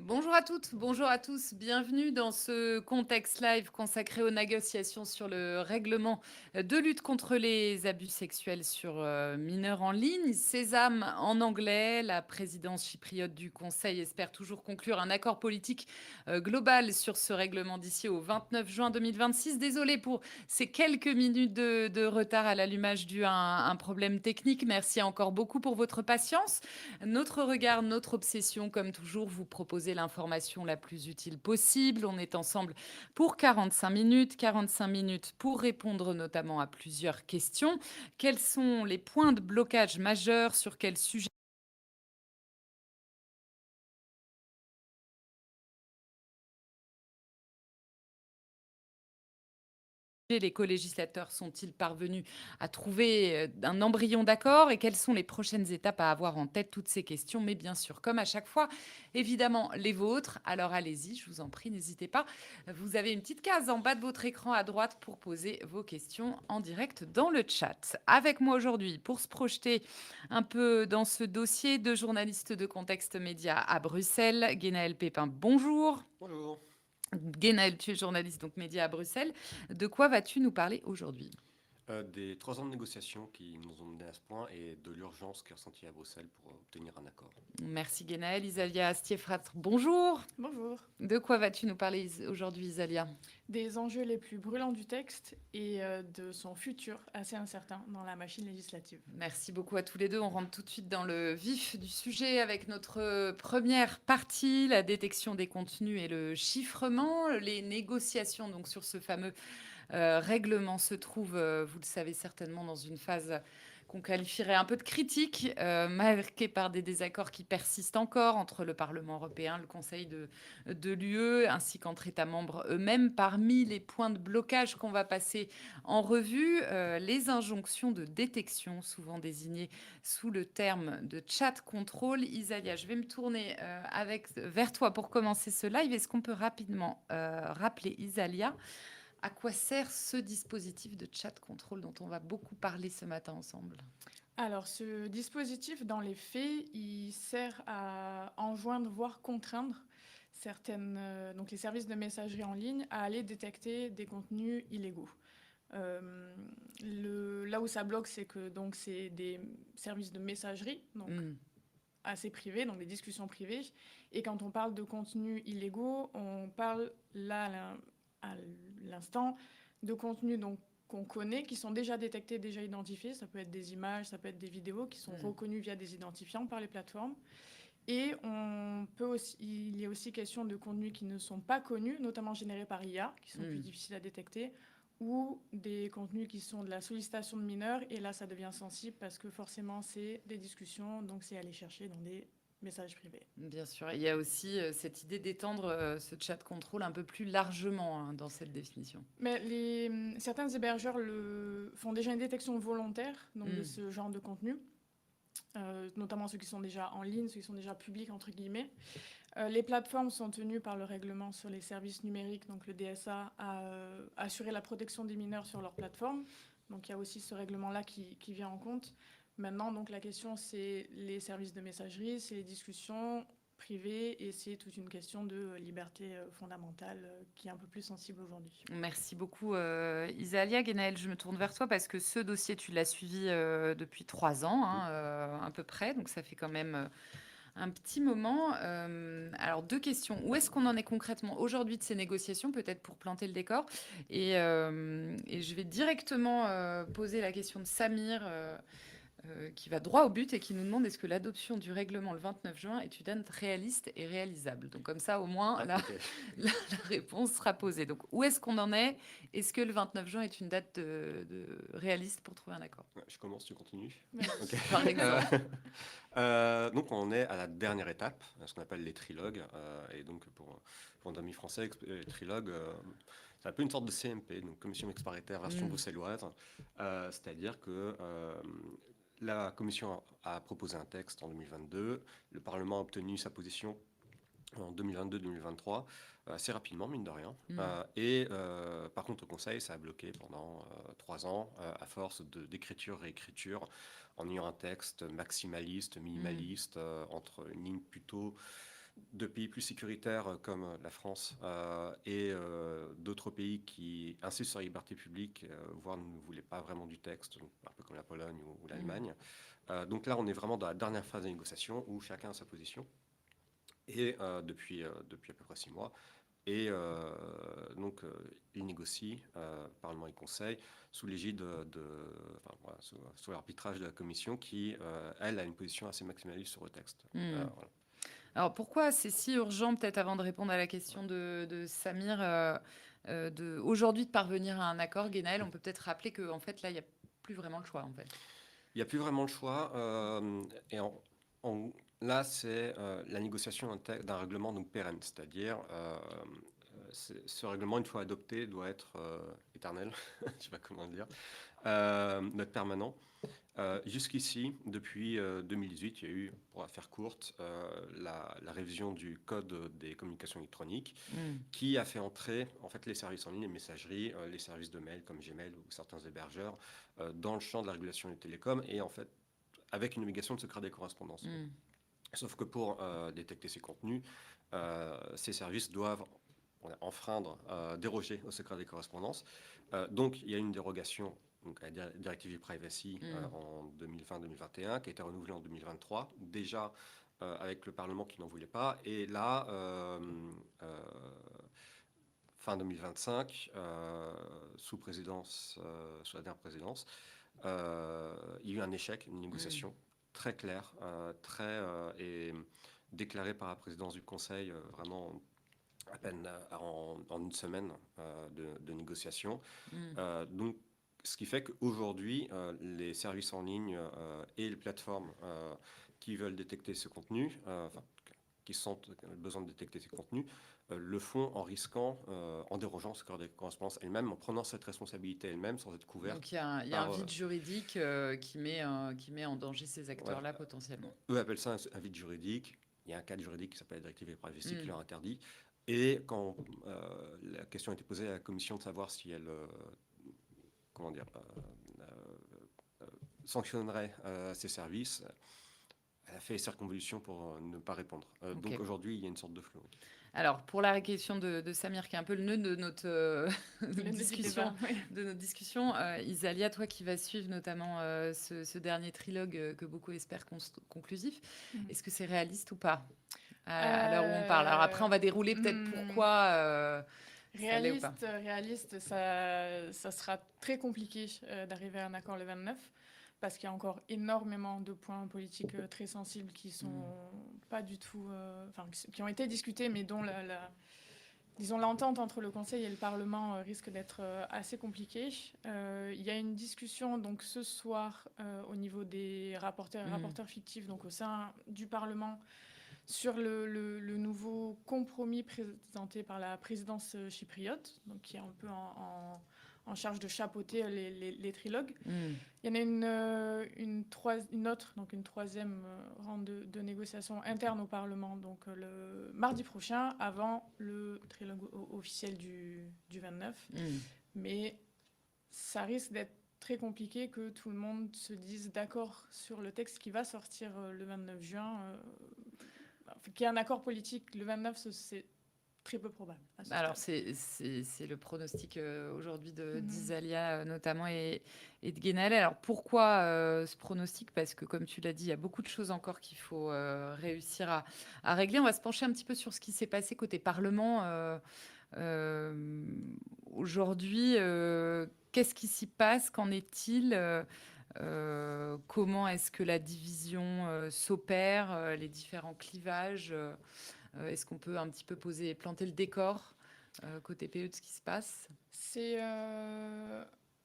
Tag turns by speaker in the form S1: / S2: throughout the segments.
S1: Bonjour à toutes, bonjour à tous. Bienvenue dans ce contexte live consacré aux négociations sur le règlement de lutte contre les abus sexuels sur mineurs en ligne. Sésame en anglais, la présidence chypriote du Conseil espère toujours conclure un accord politique global sur ce règlement d'ici au 29 juin 2026. Désolé pour ces quelques minutes de retard à l'allumage dû à un problème technique. Merci encore beaucoup pour votre patience. Notre regard, notre obsession, comme toujours, vous proposer l'information la plus utile possible. On est ensemble pour 45 minutes pour répondre notamment à plusieurs questions. Quels sont les points de blocage majeurs? Sur quel sujet les co-législateurs sont-ils parvenus à trouver un embryon d'accord et quelles sont les prochaines étapes à avoir en tête? Toutes ces questions, mais bien sûr, comme à chaque fois, évidemment, les vôtres. Alors allez-y, je vous en prie, n'hésitez pas. Vous avez une petite case en bas de votre écran à droite pour poser vos questions en direct dans le chat. Avec moi aujourd'hui, pour se projeter un peu dans ce dossier, deux journalistes de Contexte Média à Bruxelles. Guénaël Pépin, bonjour.
S2: Bonjour.
S1: Guénaël, tu es journaliste donc média à Bruxelles. De quoi vas-tu nous parler aujourd'hui?
S2: Des 3 ans de négociations qui nous ont mené à ce point et de l'urgence qui est ressentie à Bruxelles pour obtenir un accord.
S1: Merci Guénaël. Isalia Stiefrat, bonjour.
S3: Bonjour.
S1: De quoi vas-tu nous parler aujourd'hui, Isalia?
S3: Des enjeux les plus brûlants du texte et de son futur assez incertain dans la machine législative.
S1: Merci beaucoup à tous les deux. On rentre tout de suite dans le vif du sujet avec notre première partie, la détection des contenus et le chiffrement. Les négociations donc sur ce fameux règlement se trouvent, vous le savez certainement, dans une phase qu'on qualifierait un peu de critique, marquée par des désaccords qui persistent encore entre le Parlement européen, le Conseil de l'UE, ainsi qu'entre États membres eux-mêmes. Parmi les points de blocage qu'on va passer en revue, les injonctions de détection, souvent désignées sous le terme de chat control. Isalia, je vais me tourner vers toi pour commencer ce live. Est-ce qu'on peut rapidement rappeler, Isalia, à quoi sert ce dispositif de chat control dont on va beaucoup parler ce matin ensemble?
S3: Alors, ce dispositif, dans les faits, il sert à enjoindre, voire contraindre donc les services de messagerie en ligne à aller détecter des contenus illégaux. Là où ça bloque, c'est que donc c'est des services de messagerie, donc assez privés, donc des discussions privées. Et quand on parle de contenus illégaux, on parle là à l'instant de contenus donc qu'on connaît, qui sont déjà détectés, déjà identifiés. Ça peut être des images, ça peut être des vidéos qui sont reconnues via des identifiants par les plateformes. Et il y a aussi question de contenus qui ne sont pas connus, notamment générés par IA, qui sont plus difficiles à détecter, ou des contenus qui sont de la sollicitation de mineurs. Et là, ça devient sensible parce que forcément, c'est des discussions, donc c'est aller chercher dans des messages privés.
S1: Bien sûr, il y a aussi cette idée d'étendre ce chat control un peu plus largement, hein, dans cette définition.
S3: Mais certains hébergeurs font déjà une détection volontaire donc de ce genre de contenu, notamment ceux qui sont déjà en ligne, ceux qui sont déjà publics, entre guillemets. Les plateformes sont tenues par le règlement sur les services numériques, donc le DSA, à assurer la protection des mineurs sur leur plateforme. Donc il y a aussi ce règlement-là qui vient en compte. Maintenant, donc la question, c'est les services de messagerie, c'est les discussions privées et c'est toute une question de liberté fondamentale qui est un peu plus sensible aujourd'hui.
S1: Merci beaucoup, Isalia. Guénaël, je me tourne vers toi parce que ce dossier, tu l'as suivi depuis 3 ans, hein, à peu près. Donc, ça fait quand même un petit moment. Alors, deux questions. Où est-ce qu'on en est concrètement aujourd'hui de ces négociations, peut-être pour planter le décor? Et je vais directement poser la question de Samir, qui va droit au but et qui nous demande est-ce que l'adoption du règlement le 29 juin est une date réaliste et réalisable? Donc comme ça, au moins,
S2: Ah,
S1: là,
S2: ok.
S1: la réponse sera posée. Donc où est-ce qu'on en est? Est-ce que le 29 juin est une date réaliste pour trouver un accord?
S2: Ouais, je commence, tu continues.
S3: Ouais.
S2: Ok.
S1: Par exemple.
S2: Donc on est à la dernière étape, ce qu'on appelle les trilogues. Et donc pour un ami français, les trilogues, c'est un peu une sorte de CMP, donc commission mixte paritaire version bruxelloise. C'est-à-dire que la commission a proposé un texte en 2022, le Parlement a obtenu sa position en 2022-2023, assez rapidement, mine de rien. Par contre, au Conseil, ça a bloqué pendant 3 ans, à force d'écriture, réécriture, en ayant un texte maximaliste, minimaliste, entre une ligne plutôt de pays plus sécuritaires comme la France et d'autres pays qui insistent sur la liberté publique, voire ne voulaient pas vraiment du texte, un peu comme la Pologne ou l'Allemagne. Donc là, on est vraiment dans la dernière phase de négociation où chacun a sa position. Et depuis à peu près 6 mois. Et donc, il négocie, Parlement et Conseil, sous l'égide sous l'arbitrage de la Commission qui, elle, a une position assez maximaliste sur le texte. Voilà.
S1: Alors pourquoi c'est si urgent, peut-être avant de répondre à la question de Samir, aujourd'hui de parvenir à un accord, Guénel, on peut peut-être rappeler qu'en fait là, il n'y a plus vraiment le choix en fait.
S2: Il n'y a plus vraiment le choix. Là, c'est la négociation d'un règlement donc pérenne, c'est-à-dire ce règlement, une fois adopté, doit être éternel, je ne sais pas comment le dire, doit être permanent. Jusqu'ici, depuis 2018, il y a eu, pour la faire courte, la révision du code des communications électroniques qui a fait entrer en fait, les services en ligne, les messageries, les services de mail comme Gmail ou certains hébergeurs dans le champ de la régulation des télécoms et en fait avec une obligation de secret des correspondances. Sauf que pour détecter ces contenus, ces services doivent enfreindre, déroger au secret des correspondances. Donc il y a une dérogation donc à la directive e-privacy en 2020-2021, qui a été renouvelée en 2023, déjà avec le Parlement qui n'en voulait pas. Et là, fin 2025, sous la dernière présidence, il y a eu un échec, une négociation très claire, et déclarée par la présidence du Conseil, vraiment à peine en une semaine de négociation. Donc, ce qui fait qu'aujourd'hui, les services en ligne et les plateformes qui veulent détecter ce contenu, qui sentent besoin de détecter ces contenus, le font en risquant, en dérogeant ce secret des correspondances elles-mêmes, en prenant cette responsabilité elles-mêmes sans être couvertes.
S1: Donc il y a un vide juridique qui met en danger ces acteurs-là potentiellement.
S2: Eux appellent ça un vide juridique. Il y a un cadre juridique qui s'appelle la directive e-privacy qui leur interdit. Et quand la question a été posée à la Commission de savoir si elle sanctionnerait ces services, elle a fait circonvolution pour ne pas répondre. Donc aujourd'hui, il y a une sorte de flou.
S1: Alors, pour la question de Samir, qui est un peu le nœud de notre discussion, Isalia, toi qui vas suivre notamment ce dernier trilogue que beaucoup espèrent conclusif, est-ce que c'est réaliste ou pas à l'heure où on parle? Alors après, on va dérouler peut-être pourquoi...
S3: Réaliste, ça sera très compliqué d'arriver à un accord le 29. Parce qu'il y a encore énormément de points politiques très sensibles qui sont pas du tout, qui ont été discutés, mais dont l'entente entre le Conseil et le Parlement risque d'être assez compliquée. Il y a une discussion donc ce soir au niveau des rapporteurs fictifs, donc au sein du Parlement, sur le nouveau compromis présenté par la présidence chypriote, donc qui est un peu en charge de chapeauter les trilogues. Il y en a une autre, donc une troisième ronde de négociations internes au Parlement, donc le mardi prochain, avant le trilogue officiel du 29. Mais ça risque d'être très compliqué que tout le monde se dise d'accord sur le texte qui va sortir le 29 juin. Qu'il y ait un accord politique le 29, c'est très peu probable.
S1: Alors, c'est le pronostic aujourd'hui d'Isalia notamment et de Guénel. Alors, pourquoi ce pronostic? Parce que, comme tu l'as dit, il y a beaucoup de choses encore qu'il faut réussir à régler. On va se pencher un petit peu sur ce qui s'est passé côté Parlement. Aujourd'hui, qu'est-ce qui s'y passe? Qu'en est-il? Comment est-ce que la division s'opère? Les différents clivages? Est-ce qu'on peut un petit peu planter le décor côté PE de ce qui se passe?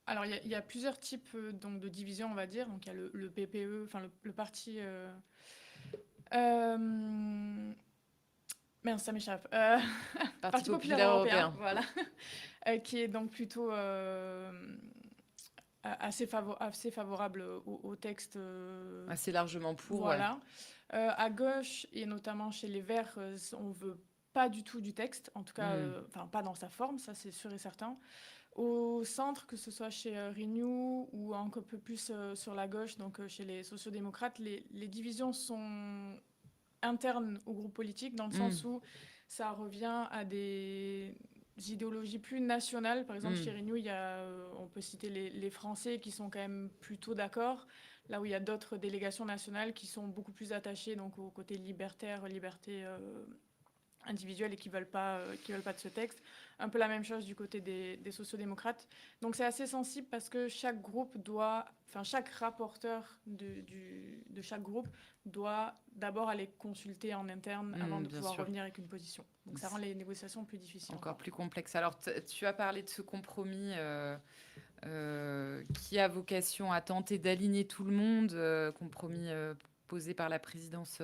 S3: Alors, il y a plusieurs types donc, de divisions, on va dire. Donc, il y a le PPE, enfin le parti... Merde, ça m'échappe.
S1: Parti populaire européen.
S3: Voilà. Qui est donc plutôt assez favorable au texte.
S1: Assez largement pour.
S3: Voilà. À gauche, et notamment chez les Verts, on veut pas du tout du texte, en tout cas, pas dans sa forme, ça c'est sûr et certain. Au centre, que ce soit chez Renew ou un peu plus sur la gauche, donc chez les sociodémocrates, les divisions sont interne au groupe politique, dans le sens où ça revient à des idéologies plus nationales. Par exemple, chez Renew, on peut citer les Français qui sont quand même plutôt d'accord, là où il y a d'autres délégations nationales qui sont beaucoup plus attachées donc, au côté libertaire, liberté individuelles et qui veulent pas de ce texte. Un peu la même chose du côté des sociodémocrates. Donc c'est assez sensible parce que chaque rapporteur de chaque groupe doit d'abord aller consulter en interne avant de pouvoir revenir avec une position. Donc ça rend les négociations plus difficiles.
S1: Encore plus complexes. Alors tu as parlé de ce compromis qui a vocation à tenter d'aligner tout le monde, compromis posé par la présidence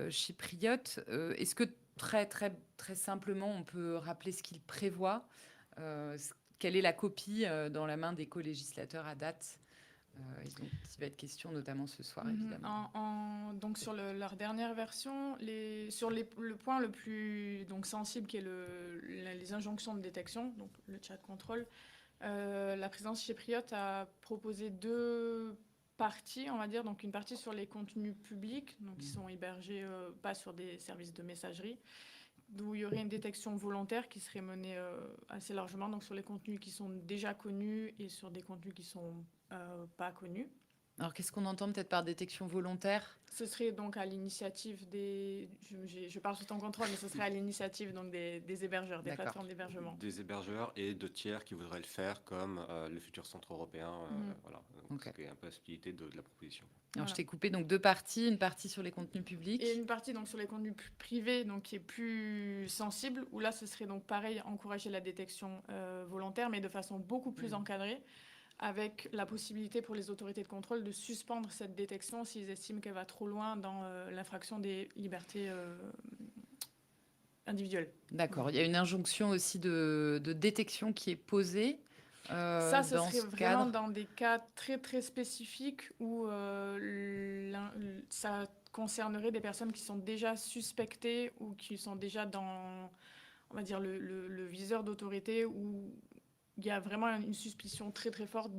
S1: chypriote. Est-ce que très, très, très simplement, on peut rappeler ce qu'il prévoit quelle est la copie dans la main des co-législateurs à date et donc, il va être question notamment ce soir, évidemment.
S3: Donc, sur leur dernière version, sur le point le plus donc, sensible, qui est les injonctions de détection, donc le chat contrôle, la présidence chypriote a proposé 2 parties, on va dire. Donc, une partie sur les contenus publics, donc qui sont hébergés pas sur des services de messagerie, d'où il y aurait une détection volontaire qui serait menée assez largement, donc sur les contenus qui sont déjà connus et sur des contenus qui sont pas connus.
S1: Alors, qu'est-ce qu'on entend peut-être par détection volontaire ?
S3: Ce serait donc à l'initiative des... Je parle sous ton contrôle, mais ce serait à l'initiative donc des hébergeurs, des plateformes d'hébergement.
S2: Des hébergeurs et de tiers qui voudraient le faire, comme le futur centre européen. Voilà. Donc, c'est un peu la spécificité de la proposition.
S1: Alors, je t'ai coupé, donc 2 parties, une partie sur les contenus publics.
S3: Et une partie donc, sur les contenus privés, donc, qui est plus sensible, où là, ce serait donc pareil, encourager la détection volontaire, mais de façon beaucoup plus encadrée, avec la possibilité pour les autorités de contrôle de suspendre cette détection s'ils estiment qu'elle va trop loin dans l'infraction des libertés individuelles.
S1: D'accord. Il y a une injonction aussi de détection qui est posée.
S3: Ça, ce serait vraiment dans des cas très, très spécifiques où ça concernerait des personnes qui sont déjà suspectées ou qui sont déjà dans, on va dire, le viseur d'autorité où il y a vraiment une suspicion très très forte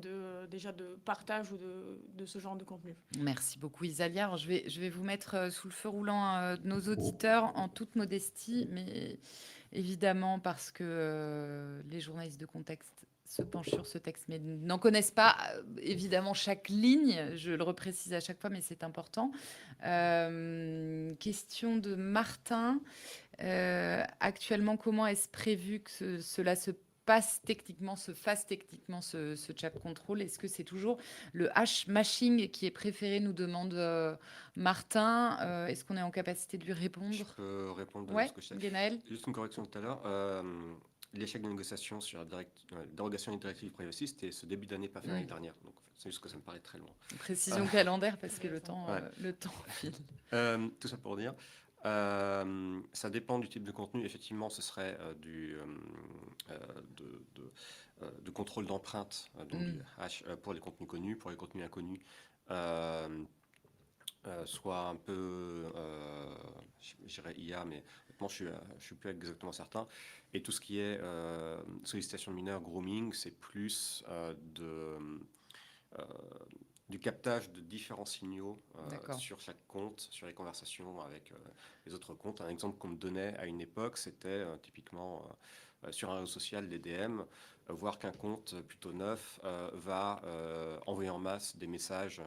S3: déjà de partage ou de ce genre de contenu.
S1: Merci beaucoup Isalia. Alors, je vais vous mettre sous le feu roulant de nos auditeurs en toute modestie, mais évidemment parce que les journalistes de contexte se penchent sur ce texte, mais n'en connaissent pas évidemment chaque ligne. Je le reprécise à chaque fois, mais c'est important. Question de Martin. Actuellement, comment est-ce prévu que cela se fasse techniquement ce chat control? Est-ce que c'est toujours le hash-mashing qui est préféré, nous demande Martin. Est-ce qu'on est en capacité de lui répondre?
S2: Je peux répondre
S1: à
S2: ce que je sais.
S1: Guénaël.
S2: Juste une correction tout à l'heure. L'échec de négociation sur la dérogation des directives privacy, c'était ce début d'année, pas fait l'année dernière. Donc, c'est juste que ça me paraît très loin.
S1: Précision calendaire, parce que le temps file.
S2: Tout ça pour dire. Ça dépend du type de contenu. Effectivement, ce serait du contrôle d'empreinte, donc du hash pour les contenus connus, pour les contenus inconnus. Soit un peu, je dirais IA, mais maintenant je suis plus exactement certain. Et tout ce qui est sollicitation de mineurs, grooming, c'est plus du captage de différents signaux sur chaque compte, sur les conversations avec les autres comptes. Un exemple qu'on me donnait à une époque, c'était typiquement sur un réseau social, les DM, voir qu'un compte plutôt neuf va envoyer en masse des messages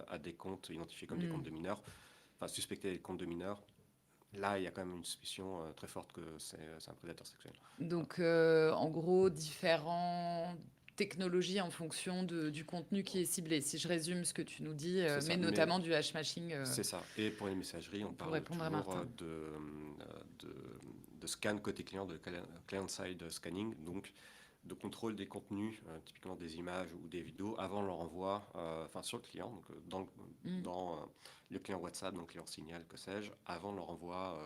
S2: à des comptes identifiés comme des comptes de mineurs, enfin suspectés des comptes de mineurs. Là, il y a quand même une suspicion très forte que c'est un prédateur sexuel.
S1: Donc, en gros, différentes technologies en fonction du contenu qui est ciblé. Si je résume ce que tu nous dis, mais notamment du hash-mashing.
S2: C'est ça. Et pour les messageries, on parle toujours de scan côté client, de client-side scanning, donc de contrôle des contenus, typiquement des images ou des vidéos, avant leur envoi, sur le client, donc dans le client WhatsApp, donc client Signal, que sais-je, avant leur envoi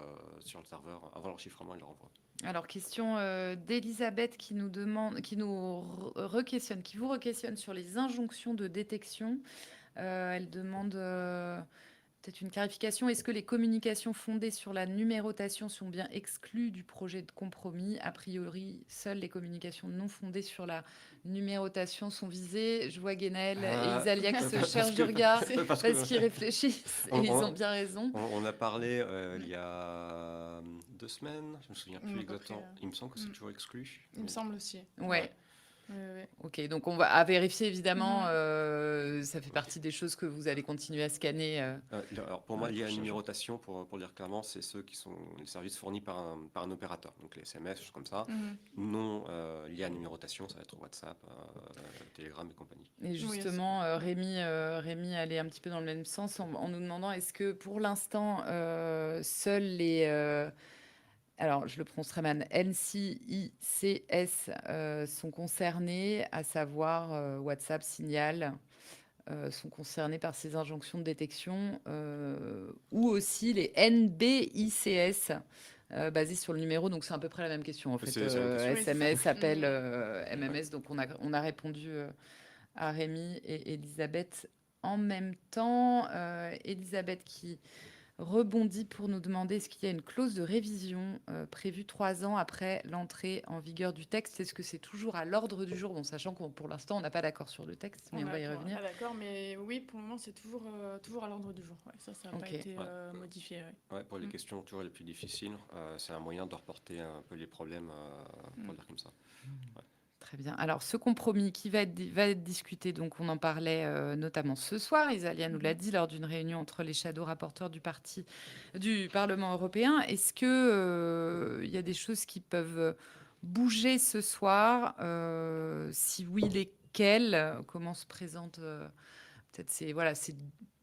S2: sur le serveur, avant leur chiffrement et leur envoi.
S1: Alors, question d'Elisabeth qui nous demande, qui vous re-questionne sur les injonctions de détection. Elle demande Peut-être une clarification. Est-ce que les communications fondées sur la numérotation sont bien exclues du projet de compromis? A priori, seules les communications non fondées sur la numérotation sont visées. Je vois Guénel et Isalia qui se cherchent du regard parce qu'ils réfléchissent et ils ont bien raison.
S2: On a parlé il y a 2 semaines, je me souviens plus exactement. Il me semble que c'est toujours exclu.
S3: Il me semble aussi.
S1: Ouais. Ok, donc on va vérifier évidemment. Ça fait partie des choses que vous allez continuer à scanner.
S2: Alors pour moi, lié à la numérotation, pour dire clairement, c'est ceux qui sont les services fournis par un opérateur, donc les SMS, choses comme ça. Non liés à la numérotation, ça va être WhatsApp, Telegram et compagnie.
S1: Et justement, Rémi allait un petit peu dans le même sens en nous demandant est-ce que pour l'instant, seuls les alors, je le prononce très mal, NCICS sont concernés, à savoir WhatsApp, Signal, sont concernés par ces injonctions de détection, ou aussi les NBICS, basés sur le numéro. Donc, c'est à peu près la même question, en fait. SMS, appel, MMS. Donc, on a répondu à Rémi et Elisabeth en même temps. Elisabeth qui rebondit pour nous demander est-ce qu'il y a une clause de révision prévue 3 ans après l'entrée en vigueur du texte. Est-ce que c'est toujours à l'ordre du jour, bon, sachant que pour l'instant, on n'a pas d'accord sur le texte, mais on va y revenir.
S3: Pas d'accord, mais oui, pour le moment, c'est toujours à l'ordre du jour. Ouais, ça n'a pas été modifié.
S2: Ouais, pour les questions toujours les plus difficiles, c'est un moyen de reporter un peu les problèmes, pour dire comme ça. Ouais.
S1: Très bien. Alors, ce compromis qui va être discuté, donc on en parlait notamment ce soir, Isalia nous l'a dit lors d'une réunion entre les shadow rapporteurs du Parlement européen. Est-ce que y a des choses qui peuvent bouger ce soir? Si oui, lesquelles? Comment se présentent peut-être ces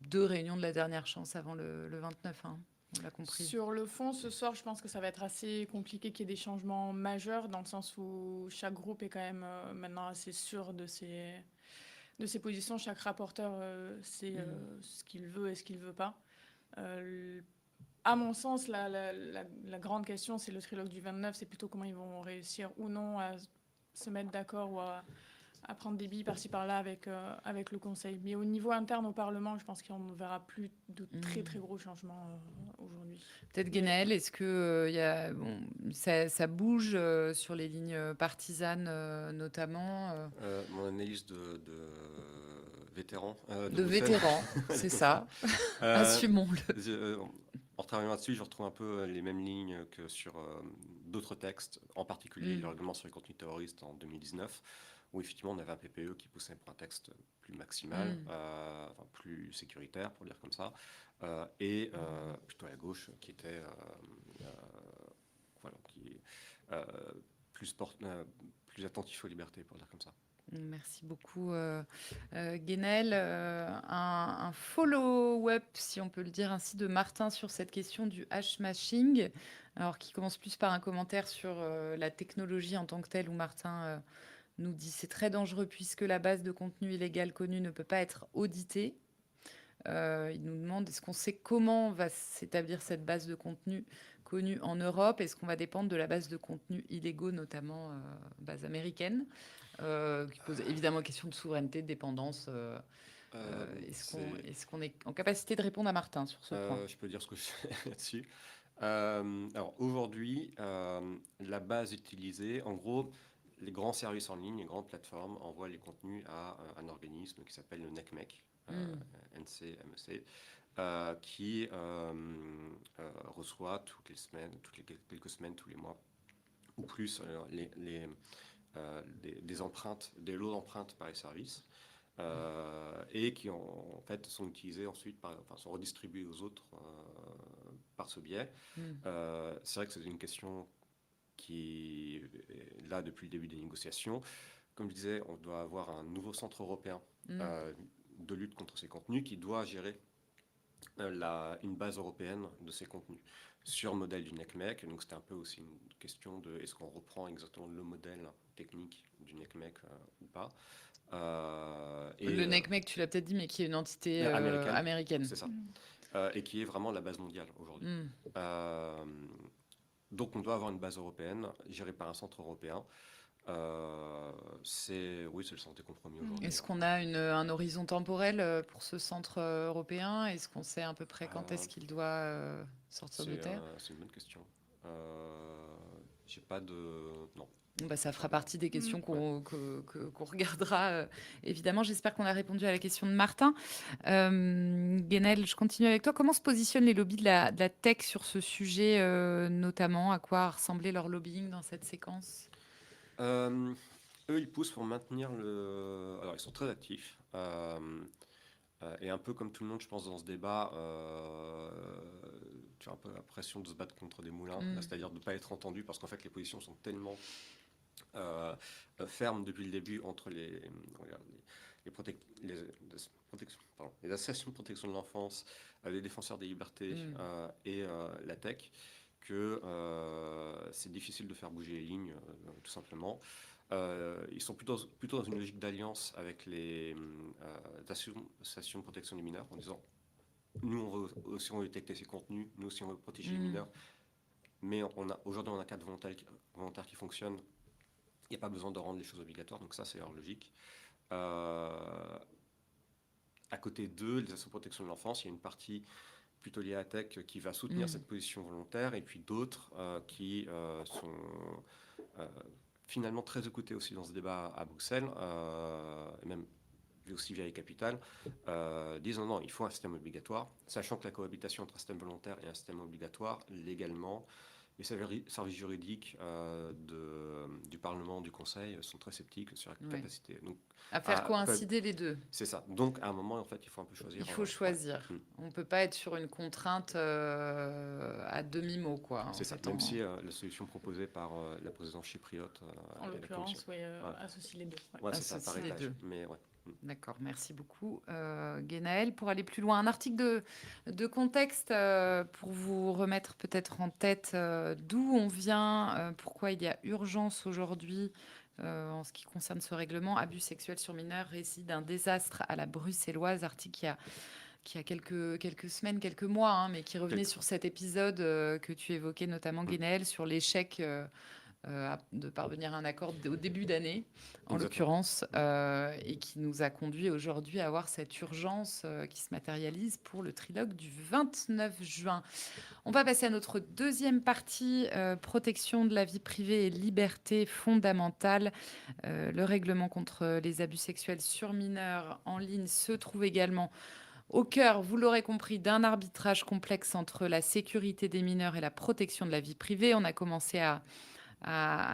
S1: 2 réunions de la dernière chance avant le 29, hein, on l'a compris.
S3: Sur le fond, ce soir, je pense que ça va être assez compliqué qu'il y ait des changements majeurs, dans le sens où chaque groupe est quand même maintenant assez sûr de ses positions. Chaque rapporteur sait ce qu'il veut et ce qu'il ne veut pas. À mon sens, la grande question, c'est le trilogue du 29, c'est plutôt comment ils vont réussir ou non à se mettre d'accord ou à prendre des billes par-ci par-là avec le Conseil. Mais au niveau interne au Parlement, je pense qu'on ne verra plus de très très gros changements aujourd'hui.
S1: Peut-être Guénel, est-ce que ça bouge sur les lignes partisanes notamment
S2: Mon analyse de vétérans.
S1: De vétérans, c'est ça. Assumons-le.
S2: En travaillant là-dessus, je retrouve un peu les mêmes lignes que sur d'autres textes, en particulier le règlement sur les contenus terroristes en 2019, où effectivement on avait un PPE qui poussait pour un texte plus maximal, plus sécuritaire, pour dire comme ça, et plutôt à la gauche qui était plus attentif aux libertés, pour dire comme ça.
S1: Merci beaucoup, Guénel. Un follow-up, si on peut le dire ainsi, de Martin sur cette question du hash-mashing, alors qui commence plus par un commentaire sur la technologie en tant que telle, où Martin nous dit « C'est très dangereux puisque la base de contenu illégal connue ne peut pas être auditée ». Il nous demande est-ce qu'on sait comment va s'établir cette base de contenu connue en Europe? Est-ce qu'on va dépendre de la base de contenus illégaux, notamment base américaine, qui pose évidemment question de souveraineté, de dépendance. Est-ce qu'on est en capacité de répondre à Martin sur ce point?
S2: Je peux dire ce que je sais là-dessus. Alors aujourd'hui, la base utilisée, en gros, les grands services en ligne, les grandes plateformes envoient les contenus à un organisme qui s'appelle le NCMEC, NCMEC, qui reçoit toutes les semaines, quelques semaines, tous les mois ou plus, des empreintes, des lots d'empreintes par les services, et qui en fait sont utilisés ensuite, sont redistribués aux autres par ce biais. C'est vrai que c'est une question qui est là depuis le début des négociations. Comme je disais, on doit avoir un nouveau centre européen de lutte contre ces contenus qui doit gérer une base européenne de ces contenus sur le modèle du NCMEC. Donc c'était un peu aussi une question de est-ce qu'on reprend exactement le modèle technique du NCMEC ou pas.
S1: Le NCMEC, tu l'as peut-être dit, mais qui est une entité américaine.
S2: C'est ça. Et qui est vraiment la base mondiale aujourd'hui. Donc on doit avoir une base européenne gérée par un centre européen. c'est le sens des compromis aujourd'hui.
S1: Est-ce qu'on a un horizon temporel pour ce centre européen? Est-ce qu'on sait à peu près quand est-ce qu'il doit sortir de terre?
S2: C'est une bonne question. J'ai pas de... Non.
S1: Bah, ça fera partie des questions qu'on regardera, évidemment. J'espère qu'on a répondu à la question de Martin. Guénel, je continue avec toi. Comment se positionnent les lobbies de la tech sur ce sujet, notamment? À quoi a ressemblé leur lobbying dans cette séquence?
S2: Eux, ils poussent pour maintenir Alors, ils sont très actifs. Et un peu comme tout le monde, je pense, dans ce débat, tu as un peu la pression de se battre contre des moulins, c'est-à-dire de ne pas être entendu, parce qu'en fait, les positions sont tellement fermes depuis le début entre les associations de protection de l'enfance, les défenseurs des libertés et la tech, que c'est difficile de faire bouger les lignes, tout simplement. Ils sont plutôt dans une logique d'alliance avec les associations de protection des mineurs, en disant nous on veut aussi détecter ces contenus, nous aussi on veut protéger les mineurs, mais aujourd'hui on a un cadre volontaire qui fonctionne, il n'y a pas besoin de rendre les choses obligatoires, donc ça c'est leur logique. À côté d'eux, les associations de protection de l'enfance, il y a une partie plutôt liée à la tech qui va soutenir cette position volontaire, et puis d'autres qui sont finalement très écoutés aussi dans ce débat à Bruxelles, et même aussi via les capitales, disent non, il faut un système obligatoire, sachant que la cohabitation entre un système volontaire et un système obligatoire, légalement, les services juridiques du Parlement, du Conseil sont très sceptiques sur la capacité. Donc,
S1: à faire coïncider les deux.
S2: C'est ça. Donc, à un moment, en fait, il faut un peu choisir.
S1: Il faut choisir. On ne peut pas être sur une contrainte à demi-mot, quoi.
S2: C'est ça. Même si la solution proposée par la présidence chypriote...
S3: en l'occurrence, associe les deux.
S2: Ouais, c'est ça, par étage. Mais ouais.
S1: D'accord, merci beaucoup Guénaël. Pour aller plus loin, un article de contexte pour vous remettre peut-être en tête d'où on vient, pourquoi il y a urgence aujourd'hui en ce qui concerne ce règlement. Abus sexuels sur mineurs, récit d'un désastre à la bruxelloise, article qui a quelques semaines, quelques mois, mais qui revenait sur cet épisode que tu évoquais notamment Guénaël, sur l'échec de parvenir à un accord au début d'année, en l'occurrence, et qui nous a conduit aujourd'hui à avoir cette urgence qui se matérialise pour le trilogue du 29 juin. On va passer à notre deuxième partie, protection de la vie privée et liberté fondamentale. Le règlement contre les abus sexuels sur mineurs en ligne se trouve également au cœur, vous l'aurez compris, d'un arbitrage complexe entre la sécurité des mineurs et la protection de la vie privée. On a commencé à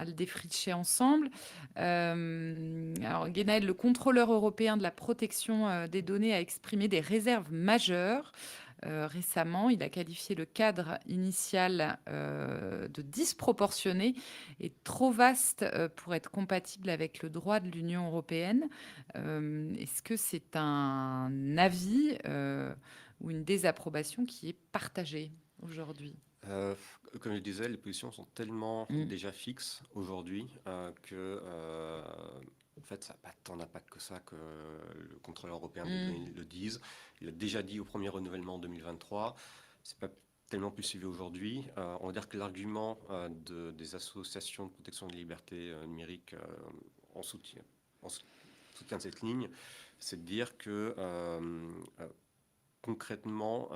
S1: le défricher ensemble. Alors, Guénaël, le contrôleur européen de la protection des données, a exprimé des réserves majeures. Récemment, il a qualifié le cadre initial de disproportionné et trop vaste pour être compatible avec le droit de l'Union européenne. Est-ce que c'est un avis ou une désapprobation qui est partagée aujourd'hui?
S2: Comme je disais, les positions sont tellement déjà fixes aujourd'hui que, en fait, ça n'a pas tant d'impact que ça que le contrôleur européen le dise. Il a déjà dit au premier renouvellement en 2023. C'est pas tellement plus suivi aujourd'hui. On va dire que l'argument des associations de protection des libertés numériques en soutien de cette ligne, c'est de dire que concrètement,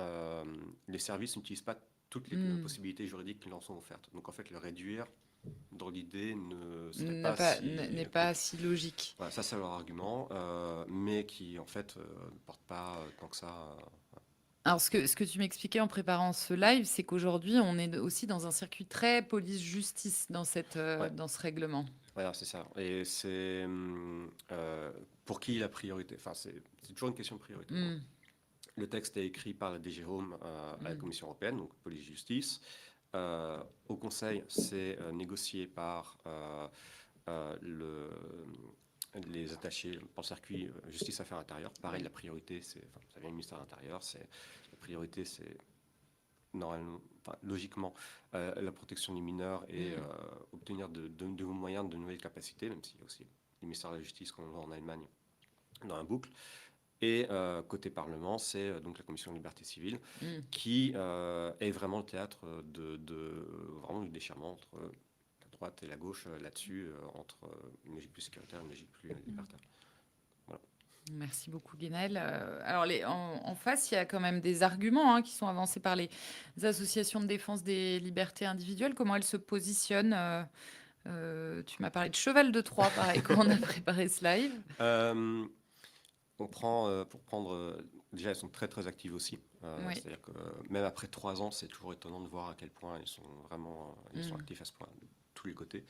S2: les services n'utilisent pas toutes les possibilités juridiques qui leur sont offertes. Donc en fait, le réduire, dans l'idée, n'est
S1: pas si logique.
S2: Voilà, ça, c'est leur argument, mais qui en fait ne porte pas tant que ça.
S1: Alors, ce que tu m'expliquais en préparant ce live, c'est qu'aujourd'hui, on est aussi dans un circuit très police-justice dans ce règlement.
S2: Voilà, c'est ça. Et c'est pour qui la priorité. Enfin, c'est toujours une question de priorité. Le texte est écrit par la DG Home à la Commission européenne, donc police-justice. Au Conseil, c'est négocié par les attachés par le circuit justice-affaires intérieures. Pareil, la priorité, ça vient du ministère de l'Intérieur. La priorité, c'est normalement, logiquement, la protection des mineurs et obtenir de nouveaux moyens, de nouvelles capacités, même s'il y a aussi le ministère de la Justice, comme on le voit en Allemagne, dans la boucle. Et côté Parlement, c'est donc la Commission de liberté civile qui est vraiment le théâtre vraiment du déchirement entre droite et la gauche là-dessus, entre une logique plus sécuritaire et une logique plus libertaire. Voilà.
S1: Merci beaucoup, Guénel. Alors, en face, il y a quand même des arguments qui sont avancés par les associations de défense des libertés individuelles. Comment elles se positionnent tu m'as parlé de cheval de Troie, pareil, quand on a préparé ce live.
S2: On prend, pour prendre, déjà elles sont très très actives aussi.
S1: Oui.
S2: C'est-à-dire que même après 3 ans, c'est toujours étonnant de voir à quel point ils sont vraiment ils sont actifs à ce point, de tous les côtés.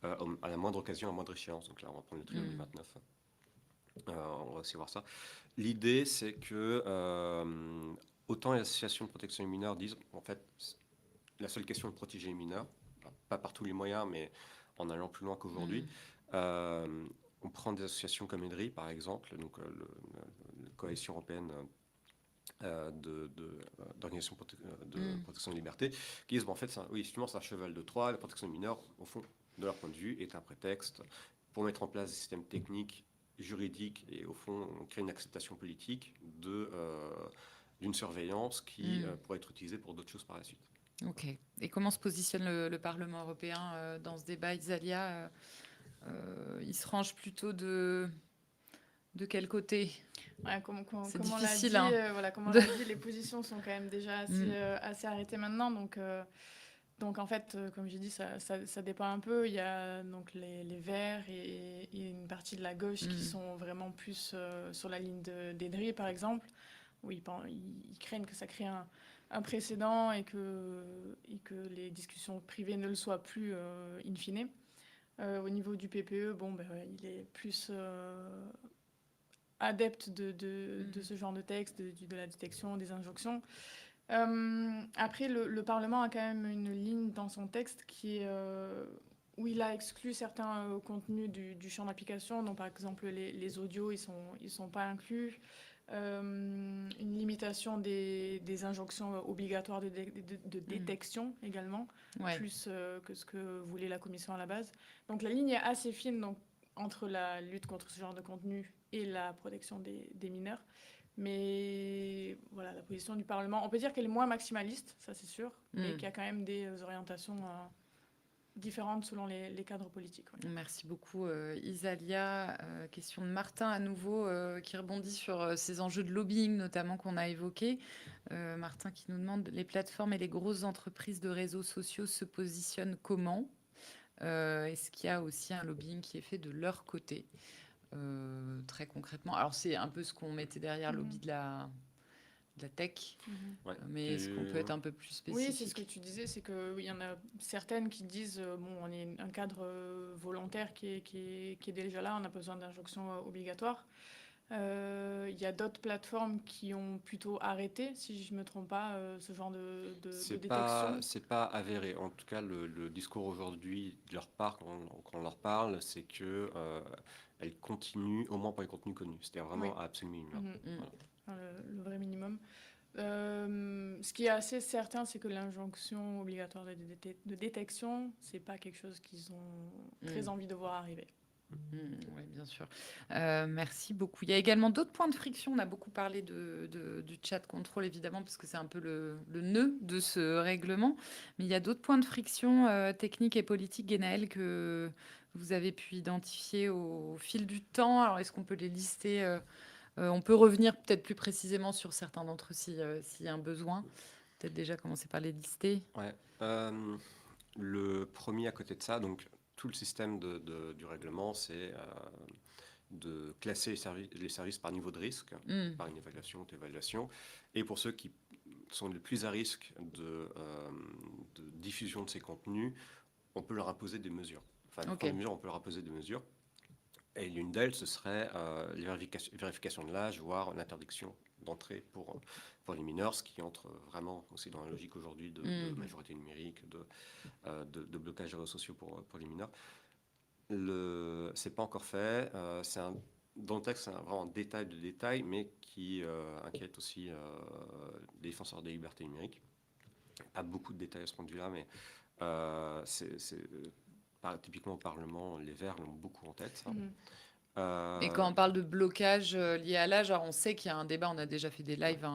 S2: À la moindre occasion, à la moindre échéance. Donc là, on va prendre le trio du 29. On va aussi voir ça. L'idée, c'est que autant les associations de protection des mineurs disent, en fait, la seule question est de protéger les mineurs, pas par tous les moyens, mais en allant plus loin qu'aujourd'hui. On prend des associations comme EDRI, par exemple, donc la coalition européenne d'organisations de protection de liberté, qui disent, en fait, oui, justement, c'est un cheval de Troie. La protection des mineurs, au fond, de leur point de vue, est un prétexte pour mettre en place des systèmes techniques, juridiques, et au fond, créer une acceptation politique d'une surveillance qui pourrait être utilisée pour d'autres choses par la suite.
S1: Ok. Et comment se positionne le Parlement européen dans ce débat, Isalia il se range plutôt de quel côté?
S3: Ouais, comme
S1: C'est
S3: on l'a
S1: difficile,
S3: dit, voilà, comme on l'a dit, les positions sont quand même déjà assez arrêtées maintenant. Donc en fait, comme j'ai dit, ça dépend un peu. Il y a donc les Verts et une partie de la gauche qui sont vraiment plus sur la ligne d'Edry, par exemple, où ils craignent que ça crée un précédent et que les discussions privées ne le soient plus in fine. Au niveau du PPE, il est plus adepte de ce genre de texte, de la détection, des injonctions. Après, le Parlement a quand même une ligne dans son texte qui est, où il a exclu certains contenus du champ d'application. Donc, par exemple, les audios, ils sont pas inclus. Une limitation des injonctions obligatoires de détection également, plus que ce que voulait la Commission à la base. Donc, la ligne est assez fine entre la lutte contre ce genre de contenu et la protection des mineurs. Mais voilà, la position du Parlement, on peut dire qu'elle est moins maximaliste, ça c'est sûr, mais qu'il y a quand même des orientations différentes selon les cadres politiques. Ouais.
S1: Merci beaucoup, Isalia. Question de Martin à nouveau, qui rebondit sur ces enjeux de lobbying, notamment qu'on a évoqués. Martin qui nous demande, les plateformes et les grosses entreprises de réseaux sociaux se positionnent comment? Est-ce qu'il y a aussi un lobbying qui est fait de leur côté? Très concrètement. Alors, c'est un peu ce qu'on mettait derrière le lobby de la tech, mais est-ce qu'on peut être un peu plus spécifique?
S3: Oui, c'est ce que tu disais, c'est qu'il y en a certaines qui disent on est un cadre volontaire qui est déjà là, on a besoin d'injonctions obligatoires. Il y a d'autres plateformes qui ont plutôt arrêté, si je ne me trompe pas, ce genre de détection.
S2: C'est pas avéré. En tout cas, le discours aujourd'hui de leur part, quand on leur parle, c'est que elles continuent, au moins pour les contenus connus. C'était vraiment absolument minimum.
S3: Voilà. Le vrai minimum. Ce qui est assez certain, c'est que l'injonction obligatoire de détection, c'est pas quelque chose qu'ils ont très envie de voir arriver.
S1: Oui, bien sûr. Merci beaucoup. Il y a également d'autres points de friction. On a beaucoup parlé du chat contrôle, évidemment, parce que c'est un peu le nœud de ce règlement. Mais il y a d'autres points de friction techniques et politiques, Guénaël, que vous avez pu identifier au fil du temps. Alors, est-ce qu'on peut les lister on peut revenir peut-être plus précisément sur certains d'entre eux s'il y a un besoin. Peut-être déjà commencer par les lister.
S2: Ouais. Le premier à côté de ça, donc tout le système du règlement, c'est de classer les services par niveau de risque, par une évaluation. Et pour ceux qui sont les plus à risque de diffusion de ces contenus, on peut leur imposer des mesures. Enfin, on peut leur imposer des mesures. Et l'une d'elles, ce serait les vérifications de l'âge, voire l'interdiction d'entrée pour les mineurs, ce qui entre vraiment aussi dans la logique aujourd'hui de majorité numérique, de blocage des réseaux sociaux pour les mineurs. C'est pas encore fait. Dans le texte, c'est vraiment un détail de détail, mais qui inquiète aussi les défenseurs des libertés numériques. Pas beaucoup de détails à ce point de vue-là, mais typiquement au Parlement, les Verts l'ont beaucoup en tête. Ça.
S1: Et quand on parle de blocage lié à l'âge, on sait qu'il y a un débat, on a déjà fait des lives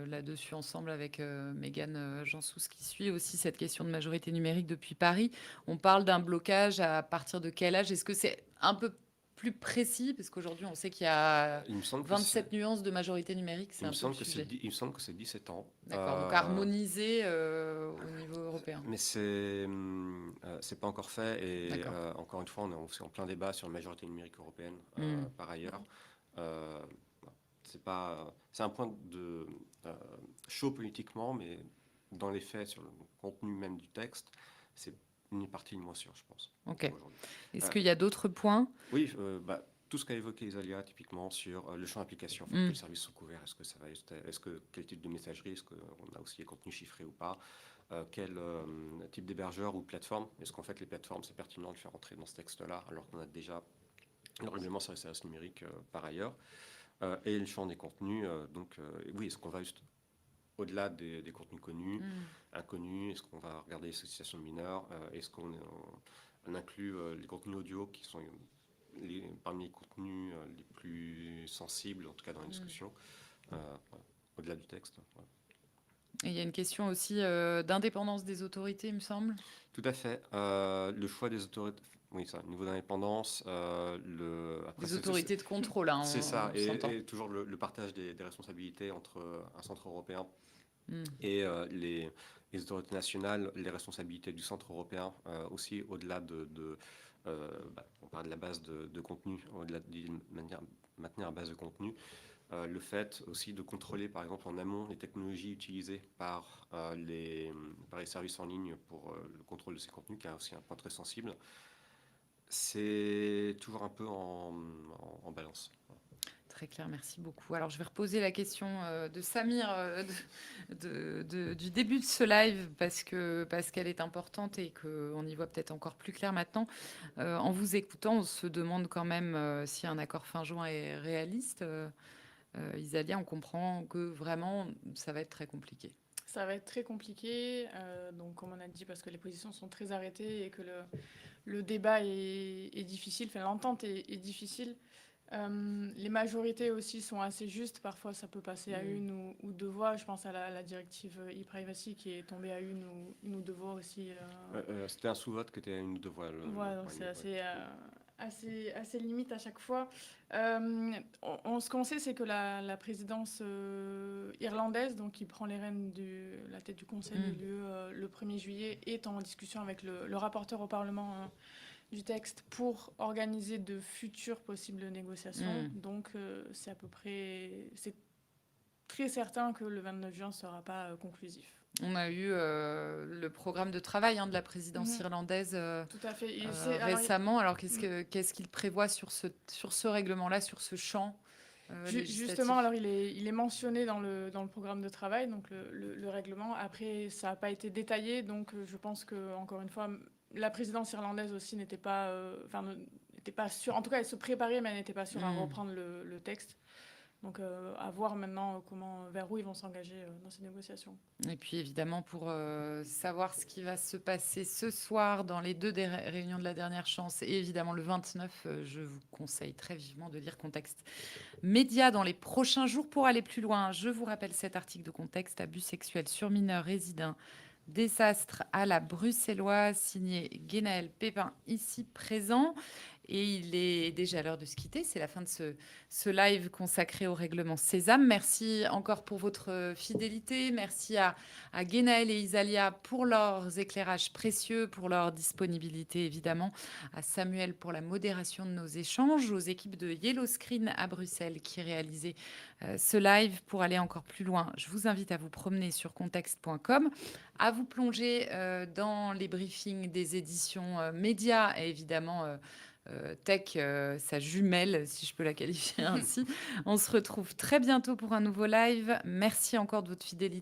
S1: là-dessus ensemble avec Mégane Jansous qui suit aussi cette question de majorité numérique depuis Paris. On parle d'un blocage à partir de quel âge? Est-ce que c'est un peu plus précis? Parce qu'aujourd'hui, on sait qu'il y a
S2: Il me semble que
S1: 27 nuances de majorité numérique, c'est
S2: il me
S1: un peu le
S2: semble que
S1: sujet.
S2: il me semble que c'est 17 ans.
S1: D'accord, donc harmonisé au niveau européen.
S2: Mais c'est pas encore fait et encore une fois, on est aussi en plein débat sur la majorité numérique européenne par ailleurs. C'est un point de chaud politiquement, mais dans les faits, sur le contenu même du texte, c'est une partie de moins sûre, je pense.
S1: Ok. Est-ce qu'il y a d'autres points?
S2: Oui, tout ce qu'a évoqué Isalia, typiquement sur le champ d'application, quels services sont couverts, quel type de messagerie, est-ce qu'on a aussi les contenus chiffrés ou pas, quel type d'hébergeur ou de plateforme, est-ce qu'en fait les plateformes c'est pertinent de les faire entrer dans ce texte-là alors qu'on a déjà le règlement sur les services numériques par ailleurs, et le champ des contenus, oui, est-ce qu'on va juste au-delà des contenus connus, inconnus, est-ce qu'on va regarder les sollicitations de mineurs, est-ce qu'on inclut les contenus audio qui sont parmi les contenus les plus sensibles, en tout cas dans la discussion, au-delà du texte.
S1: Et il y a une question aussi d'indépendance des autorités, il me semble.
S2: Tout à fait. Le choix des autorités, oui, ça, niveau d'indépendance,
S1: les autorités de contrôle. Hein,
S2: c'est ça, et toujours le partage des responsabilités entre un centre européen et les autorités nationales, les responsabilités du centre européen aussi, au-delà on parle de la base de contenu, au-delà de maintenir la base de contenu, le fait aussi de contrôler par exemple en amont les technologies utilisées par les services en ligne pour le contrôle de ces contenus, qui est aussi un point très sensible. C'est toujours un peu en balance.
S1: Très clair, merci beaucoup. Alors, je vais reposer la question de Samir du début de ce live parce qu'elle est importante et qu'on y voit peut-être encore plus clair maintenant. En vous écoutant, on se demande quand même si un accord fin juin est réaliste. Isalia, on comprend que vraiment, ça va être très compliqué.
S3: Ça va être très compliqué, donc comme on a dit, parce que les positions sont très arrêtées et que le débat est difficile, enfin l'entente est difficile. Les majorités aussi sont assez justes. Parfois, ça peut passer à une ou deux voix. Je pense à la directive e-privacy qui est tombée à une ou deux voix aussi.
S2: C'était un sous-vote qui était à une ou deux voix.
S3: Donc c'est assez limite à chaque fois. Ce qu'on sait, c'est que la présidence irlandaise, donc qui prend les rênes de la tête du Conseil de l'UE le 1er juillet, est en discussion avec le rapporteur au Parlement du texte pour organiser de futures possibles négociations. Donc c'est très certain que le 29 juin ne sera pas conclusif.
S1: On a eu le programme de travail de la présidence irlandaise
S3: tout à fait.
S1: récemment. Alors qu'est-ce qu'il prévoit sur ce règlement-là, sur ce champ
S3: Justement, alors il est mentionné dans le programme de travail, donc le règlement. Après, ça n'a pas été détaillé, donc je pense que encore une fois, la présidence irlandaise aussi n'était pas sûre. En tout cas, elle se préparait, mais elle n'était pas sûre à reprendre le texte. Donc, à voir maintenant vers où ils vont s'engager dans ces négociations.
S1: Et puis, évidemment, pour savoir ce qui va se passer ce soir dans les deux réunions de la dernière chance, et évidemment le 29, je vous conseille très vivement de lire Contexte Média dans les prochains jours pour aller plus loin. Je vous rappelle cet article de Contexte, abus sexuels sur mineurs résidents, désastre à la bruxelloise, signé Guénaël Pépin, ici présent. Et il est déjà l'heure de se quitter. C'est la fin de ce live consacré au règlement Sésame. Merci encore pour votre fidélité. Merci à Guénaël et Isalia pour leurs éclairages précieux, pour leur disponibilité évidemment. À Samuel pour la modération de nos échanges. Aux équipes de Yellow Screen à Bruxelles qui réalisaient ce live. Pour aller encore plus loin, je vous invite à vous promener sur contexte.com, à vous plonger dans les briefings des éditions médias et évidemment Tech, sa jumelle, si je peux la qualifier ainsi. On se retrouve très bientôt pour un nouveau live. Merci encore de votre fidélité.